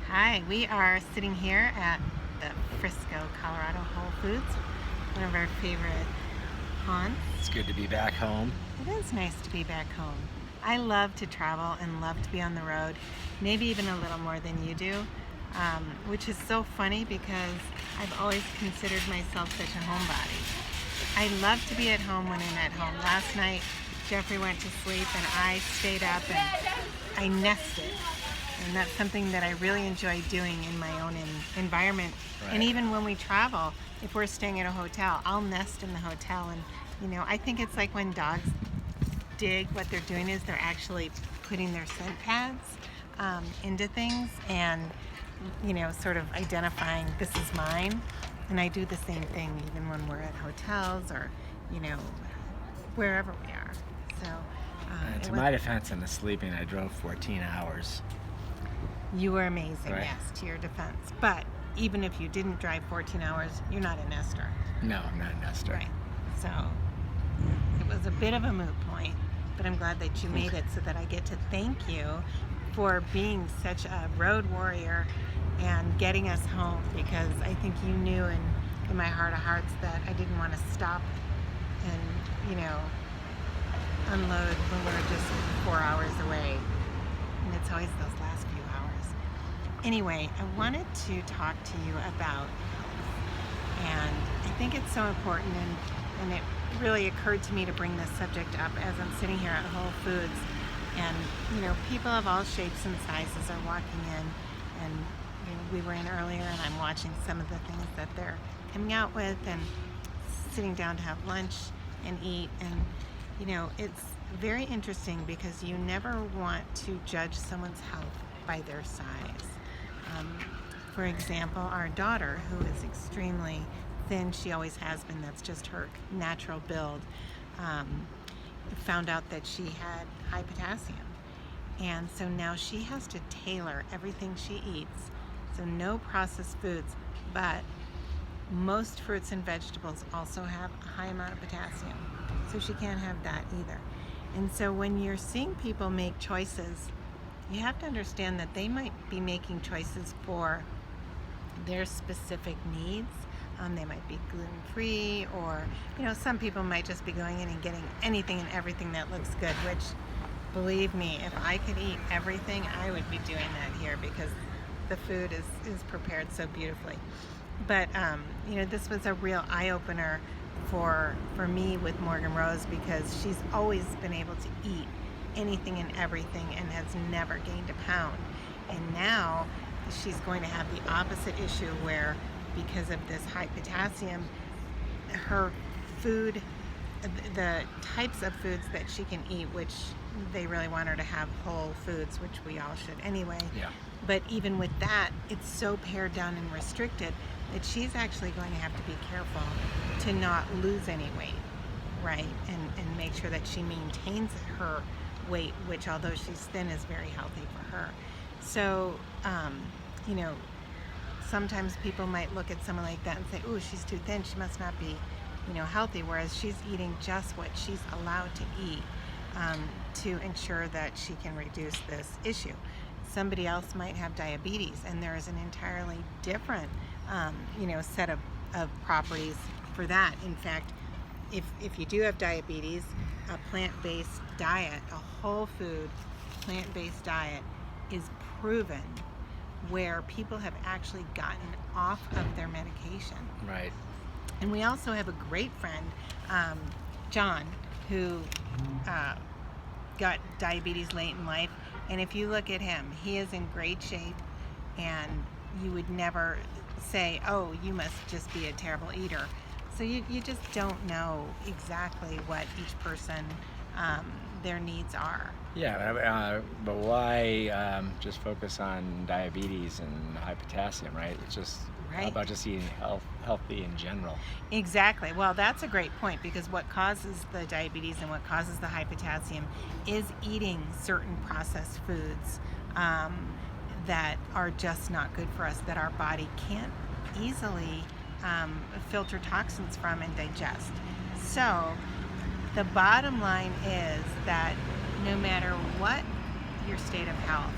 Hi, we are sitting here at the Frisco, Colorado Whole Foods, one of our favorite haunts. It's good to be back home. It is nice to be back home. I love to travel and love to be on the road, maybe even a little more than you do, which is so funny because I've always considered myself such a homebody. I love to be at home when I'm at home. Last night, Jeffrey went to sleep and I stayed up and I nested. And that's something that I really enjoy doing in my own environment. And Right. even when we travel, if we're staying at a hotel, I'll nest in the hotel. And, I think it's like when dogs dig, what they're doing is they're actually putting their scent pads into things and, sort of identifying this is mine. And I do the same thing even when we're at hotels or, you know, wherever we are. So To it was, my defense, in the sleeping, I drove 14 hours. you were amazing, Right. yes, to your defense. But even if you didn't drive 14 hours, you're not a nester. No, I'm not a nester. Right. So it was a bit of a moot point, but I'm glad that you made it so that I get to thank you for being such a road warrior and getting us home, because I think you knew in my heart of hearts that I didn't want to stop and, unload when we're just 4 hours away. And it's always those last few hours. Anyway, I wanted to talk to you about, and I think it's so important, and it really occurred to me to bring this subject up as I'm sitting here at Whole Foods. And, people of all shapes and sizes are walking in, and we were in earlier, and I'm watching some of the things that they're coming out with and sitting down to have lunch and eat. And, it's very interesting because you never want to judge someone's health by their size. Um, for example, our daughter, who is extremely thin, she always has been, that's just her natural build, found out that she had high potassium. And so now she has to tailor everything she eats. So no processed foods, but most fruits and vegetables also have a high amount of potassium. So she can't have that either. And so when you're seeing people make choices, you have to understand that they might be making choices for their specific needs. They might be gluten-free, or, some people might just be going in and getting anything and everything that looks good, which, believe me, if I could eat everything, I would be doing that here because the food is prepared so beautifully. But, this was a real eye-opener for me with Morgan Rose, because she's always been able to eat anything and everything and has never gained a pound. And now she's going to have the opposite issue where, because of this high potassium, her food, the types of foods that she can eat, which they really want her to have whole foods, which we all should anyway. Yeah. But even with that, it's so pared down and restricted that she's actually going to have to be careful to not lose any weight, right? And make sure that she maintains her weight, which, although she's thin, is very healthy for her. So, sometimes people might look at someone like that and say, "Oh, she's too thin. She must not be, healthy." Whereas she's eating just what she's allowed to eat to ensure that she can reduce this issue. Somebody else might have diabetes, and there is an entirely different, set of properties for that. In fact, if you do have diabetes, a plant-based diet, a whole food plant-based diet, is proven where people have actually gotten off of their medication. Right. And we also have a great friend, John, who got diabetes late in life. And if you look at him, he is in great shape, and you would never say, "Oh, you must just be a terrible eater." So you just don't know exactly what each person, their needs are. Yeah, but why just focus on diabetes and high potassium, right? It's just how Right. about just eating healthy in general? Exactly. Well, that's a great point, because what causes the diabetes and what causes the high potassium is eating certain processed foods that are just not good for us, that our body can't easily filter toxins from and digest. So the bottom line is that no matter what your state of health,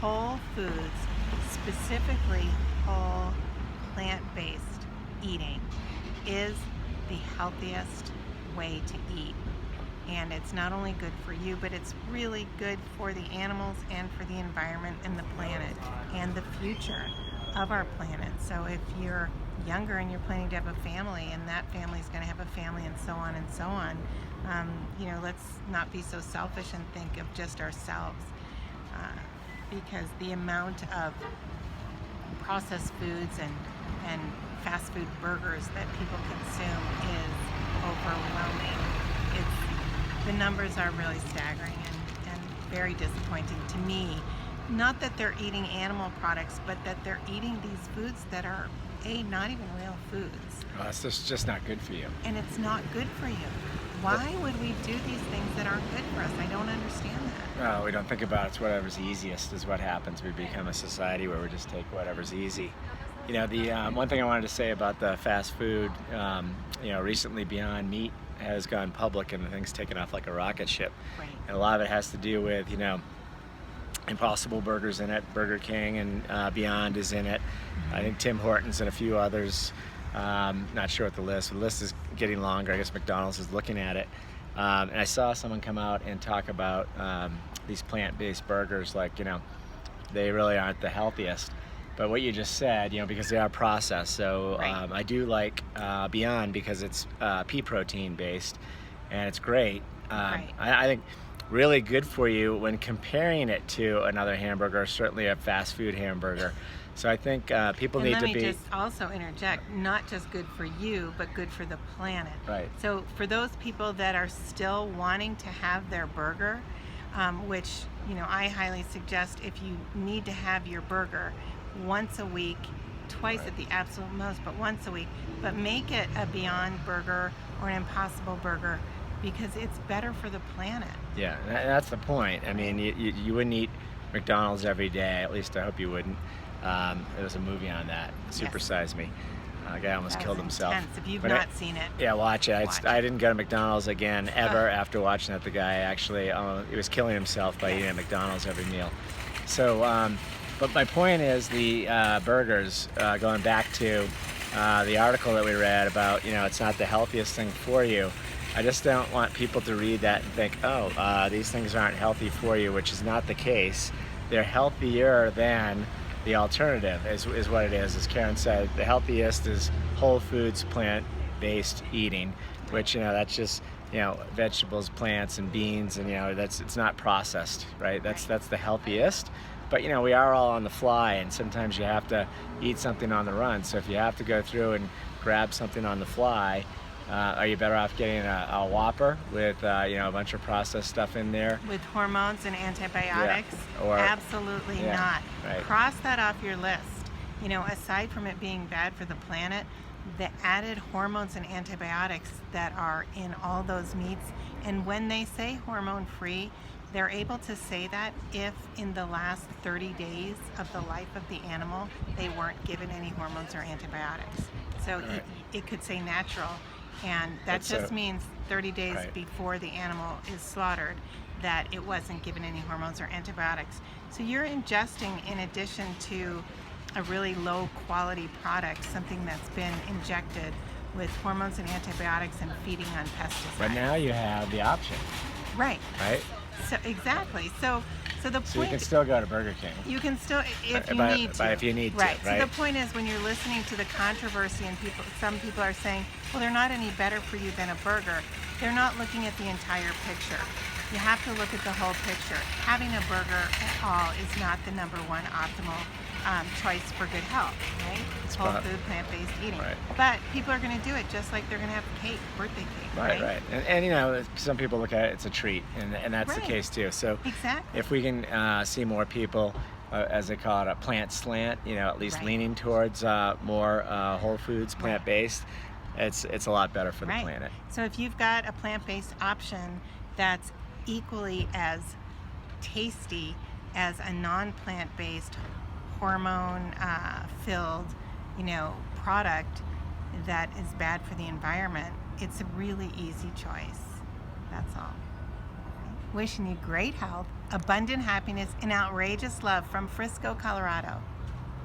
whole foods specifically whole plant-based eating is the healthiest way to eat. And it's not only good for you, but it's really good for the animals and for the environment and the planet and the future of our planet. So if you're younger and you're planning to have a family, and that family's going to have a family, and so on and so on, let's not be so selfish and think of just ourselves, because the amount of processed foods and fast food burgers that people consume is overwhelming. The numbers are really staggering and very disappointing to me. Not that they're eating animal products, but that they're eating these foods that are, not even real foods. Well, it's just not good for you. And it's not good for you. Why would we do these things that aren't good for us? I don't understand that. Well, we don't think about it's whatever's easiest is what happens. We become a society where we just take whatever's easy. The one thing I wanted to say about the fast food, recently Beyond Meat has gone public and the thing's taken off like a rocket ship. Right. And a lot of it has to do with, Impossible Burger's in it, Burger King and Beyond is in it. Mm-hmm. I think Tim Hortons and a few others. Not sure what the list is getting longer. I guess McDonald's is looking at it. And I saw someone come out and talk about these plant-based burgers, like, they really aren't the healthiest. But what you just said, because they are processed. So Right. I do like Beyond because it's pea protein based, and it's great. Right. I think really good for you when comparing it to another hamburger, certainly a fast food hamburger. So I think people need to be. Let me just also interject, not just good for you, but good for the planet. Right. So for those people that are still wanting to have their burger, which, I highly suggest, if you need to have your burger once a week, twice Right. at the absolute most, but once a week, but make it a Beyond Burger or an Impossible Burger, because it's better for the planet. Yeah, that's the point. I mean, you wouldn't eat McDonald's every day. At least I hope you wouldn't. There was a movie on that, Super Yes. Size Me. A guy almost That killed was himself. intense. If you've But not seen it, Yeah, watch it. Watch I it. didn't go to McDonald's again ever Ugh. after watching that. The guy actually, he was killing himself by Yes. eating at McDonald's every meal. So, but my point is the burgers, going back to the article that we read about, it's not the healthiest thing for you. I just don't want people to read that and think, these things aren't healthy for you, which is not the case. They're healthier than the alternative, is what it is. As Karen said, the healthiest is whole foods, plant-based eating, which, that's just, vegetables, plants, and beans, and, it's not processed, right? That's the healthiest. But, we are all on the fly, and sometimes you have to eat something on the run. So if you have to go through and grab something on the fly, are you better off getting a Whopper with a bunch of processed stuff in there? with hormones and antibiotics, Or- absolutely yeah, not. right. Cross that off your list. Aside from it being bad for the planet, the added hormones and antibiotics that are in all those meats, and when they say hormone free, they're able to say that if in the last 30 days of the life of the animal they weren't given any hormones or antibiotics. So Right. it could say natural, and that That's just means 30 days Right. before the animal is slaughtered that it wasn't given any hormones or antibiotics. So you're ingesting, in addition to a really low quality product, something that's been injected with hormones and antibiotics and feeding on pesticides. But now you have the option, Right. right? So exactly. So the So you point can still go to Burger King. you can still, if you But- need to. but if you need to, right. So right? the point is, when you're listening to the controversy and some people are saying, well, they're not any better for you than a burger, they're not looking at the entire picture. You have to look at the whole picture. Having a burger at all is not the number one optimal choice for good health, right? It's whole prob- food, plant-based eating. Right. But people are going to do it just like they're going to have cake, birthday cake, Right. And some people look at it, it's a treat, and that's the Right. case too. So Exactly. if we can see more people, as they call it, a plant slant, at least Right. leaning towards more whole foods, plant-based, it's a lot better for the Right. planet. So if you've got a plant-based option that's equally as tasty as a non-plant-based, hormone-filled, product that is bad for the environment, it's a really easy choice. That's all. Wishing you great health abundant happiness, and outrageous love from Frisco, Colorado.